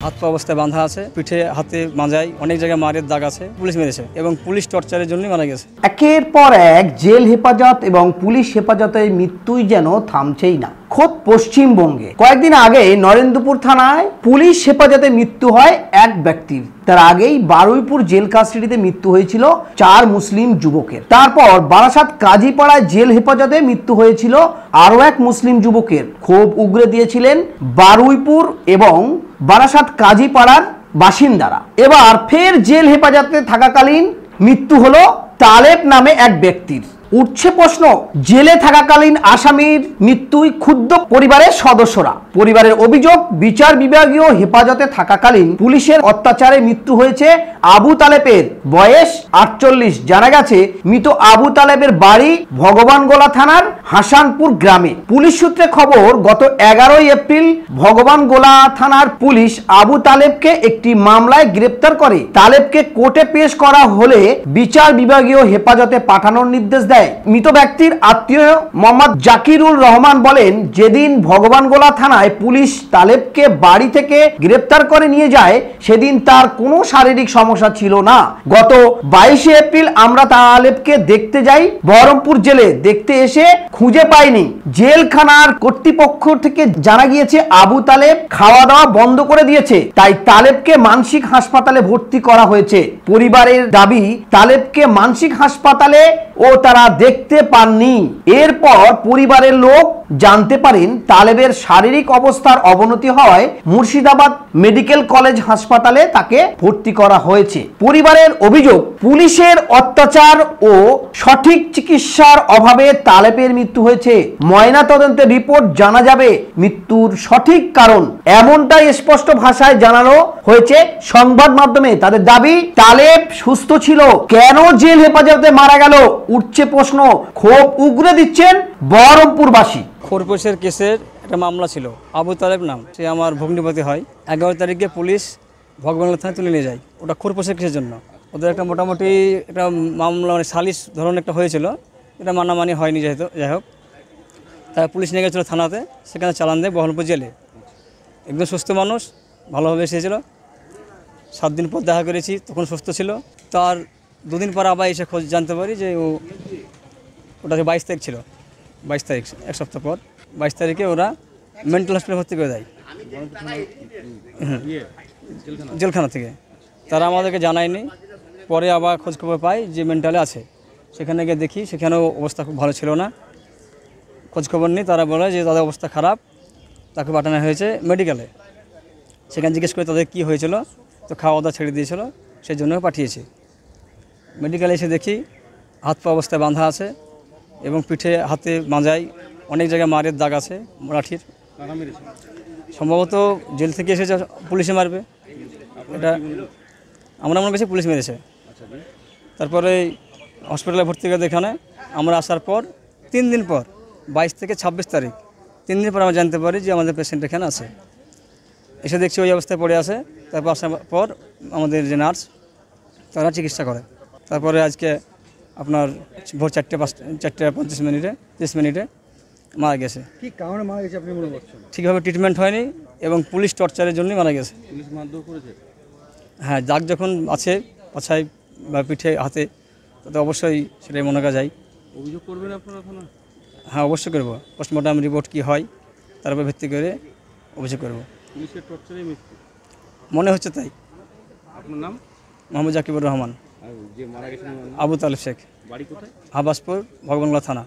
হাত পা অবস্থায় বাঁধা আছে, পিঠে হাতে মাজায় অনেক জায়গায় মারের দাগ আছে, পুলিশ মেরেছে এবং পুলিশ টর্চারের জন্যই মারা গেছে। একের পর এক জেল হেফাজত এবং পুলিশ হেফাজতের মৃত্যুই যেন থামছেই না। খোদ পশ্চিমবঙ্গে কয়েকদিন আগে নরেন্দ্রপুর থানায় পুলিশ হেফাজতে মৃত্যু হয় এক ব্যক্তির। তার আগেই বারুইপুর জেল কাস্টডিতে মৃত্যু হয়েছিল 4 মুসলিম যুবকের। তারপর বারাসাত কাজীপাড়ায় জেল হেফাজতে মৃত্যু হয়েছিল আরও এক মুসলিম যুবকের। ক্ষোভ উগরে দিয়েছিলেন বারুইপুর এবং বারাসাত কাজীপাড়ার বাসিন্দারা। এবার ফের জেল হেফাজতে থাকাকালীন মৃত্যু হলো তালেব নামে এক ব্যক্তির। উঠছে প্রশ্ন, জেলে থাকাকালীন আসামির মৃত্যুয় ক্ষুব্ধ পরিবারের সদস্যরা। পরিবারের অভিযোগ, বিচার বিভাগীয় হেফাজতে থাকাকালীন পুলিশের অত্যাচারে মৃত্যু হয়েছে আবু তালেবের, বয়স 48। জানা গেছে মৃত আবু তালেবের বাড়ি ভগবানগোলা থানার হাসানপুর গ্রামে। পুলিশ সূত্রে খবর, গত 11 এপ্রিল ভগবানগোলা থানার পুলিশ আবু তালেবকে একটি মামলায় গ্রেপ্তার করে। তালেবকে কোর্টে পেশ করা হলে বিচার বিভাগীয় হেফাজতে পাঠানোর নির্দেশ দেয়। মৃত ব্যক্তির আত্মীয় মোহাম্মদ জাকিরুল রহমান বলেন, যেদিন ভগবানগোলা থানায় পুলিশ তালেবকে বাড়ি থেকে গ্রেপ্তার করে নিয়ে যায় সেদিন তার কোনো শারীরিক সমস্যা ছিল না। গত 22 এপ্রিল আমরা তালেবকে দেখতে যাই বহরমপুর জেলে। দেখতে এসে খুঁজে পাইনি। জেলখানার কর্তৃপক্ষ থেকে জানা গিয়েছে আবু তালেব খাওয়া দাওয়া বন্ধ করে দিয়েছে, তাই তালেবকে মানসিক হাসপাতালে ভর্তি করা হয়েছে। পরিবারের দাবি, তালেবকে মানসিক হাসপাতালে ও তারা দেখতে পাননি। এরপর পরিবারের লোক জানতে পারেন তালেবের শারীরিক অবস্থার অবনতি হওয়ায় মুর্শিদাবাদ মেডিকেল কলেজ হাসপাতালে তাকে ভর্তি করা হয়েছে। পরিবারের অভিযোগ, পুলিশের অত্যাচার ও সঠিক চিকিৎসার অভাবে তালেবের মৃত্যু হয়েছে। ময়নাতদন্তের রিপোর্ট জানা যাবে মৃত্যুর সঠিক কারণ, এমনটাই স্পষ্ট ভাষায় জানানো হয়েছে সংবাদ মাধ্যমে। তাদের দাবি, তালেব সুস্থ ছিল, কেন জেল হেফাজতে মারা গেল? উঠছে প্রশ্ন, ক্ষোভ উগরে দিচ্ছেন বহরমপুরবাসী। খোরপোশের কেসের একটা মামলা ছিল, আবু তালেব নাম, সে আমার ভগ্নিপতি হয়। 11 তারিখে পুলিশ ভগবানগোলা থানায় তুলে নিয়ে যায়, ওটা খোরপোশের কেসের জন্য। ওদের একটা মোটামুটি একটা মামলা, মানে সালিশ ধরনের একটা হয়েছিল, এটা মানামানি হয়নি, যেহেতু যাই হোক। তারা পুলিশ নিয়ে গেছিলো থানাতে, সেখানে চালান দেয় বহরমপুর জেলে। একদম সুস্থ মানুষ, ভালোভাবে এসেছিল। 7 দিন পর দেখা করেছি, তখন সুস্থ ছিল। তার 2 দিন পর আবার এসে খোঁজ জানতে পারি যে ওটা 22 তারিখ ছিল, 22 তারিখ, এক সপ্তাহ পর 22 তারিখে ওরা মেন্টাল হসপিটালে ভর্তি করে দেয় জেলখানা থেকে। তারা আমাদেরকে জানায়নি, পরে আবার খোঁজখবর পাই যে মেন্টালে আছে। সেখানে গিয়ে দেখি, সেখানেও অবস্থা খুব ভালো ছিল না। খোঁজখবর নেই, তারা বলে যে তাদের অবস্থা খারাপ, তাকে পাঠানো হয়েছে মেডিকেলে। সেখানে জিজ্ঞেস করে তাদের কী হয়েছিল, তো খাওয়া দাওয়া ছেড়ে দিয়েছিল, সেই জন্য পাঠিয়েছি। মেডিকেলে এসে দেখি হাত পা অবস্থায় বাঁধা আছে এবং পিঠে হাতে মাজায় অনেক জায়গায় মারের দাগ আছে, লাঠির। সম্ভবত জেল থেকে এসেছে, পুলিশে মারবে, এটা আমরা মনে করছি পুলিশ মেরেছে। তারপরে হসপিটালে ভর্তি করে এখানে আমরা আসার পর 3 দিন পর, 22 থেকে 26 তারিখ, 3 দিন পর আমরা জানতে পারি যে আমাদের পেশেন্ট এখানে আছে। এসে দেখছি ওই অবস্থায় পড়ে আছে। তারপর আসার পর আমাদের যে নার্স, তারা চিকিৎসা করে। তারপরে আজকে আপনার ভোর 4:50 মিনিটে 30 মিনিটে মারা গেছে। কি কারণে মারা গেছে আপনি মনে করছেন? ঠিকভাবে ট্রিটমেন্ট হয়নি এবং পুলিশ টর্চারের জন্যই মারা গেছে। পুলিশ মারধর করেছে? হ্যাঁ, দাগ যখন আছে পাছায় বা পিঠে হাতে, তাতে অবশ্যই সেটাই মনে করা যায়। অভিযোগ করবেন আপনারা থানা? হ্যাঁ, অবশ্যই করবো। পোস্টমর্টম রিপোর্ট কী হয় তার উপর ভিত্তি করে অভিযোগ করবো। পুলিশের টর্চারে মৃত্যু মনে হচ্ছে তাই। আপনার নাম? মোহাম্মদ জাকিরুর রহমান। আর যে মারা গেছেন আবু তালেব শেখ। বাড়ি কোথায়? আবাসপুর, ভগবানগোলা থানা।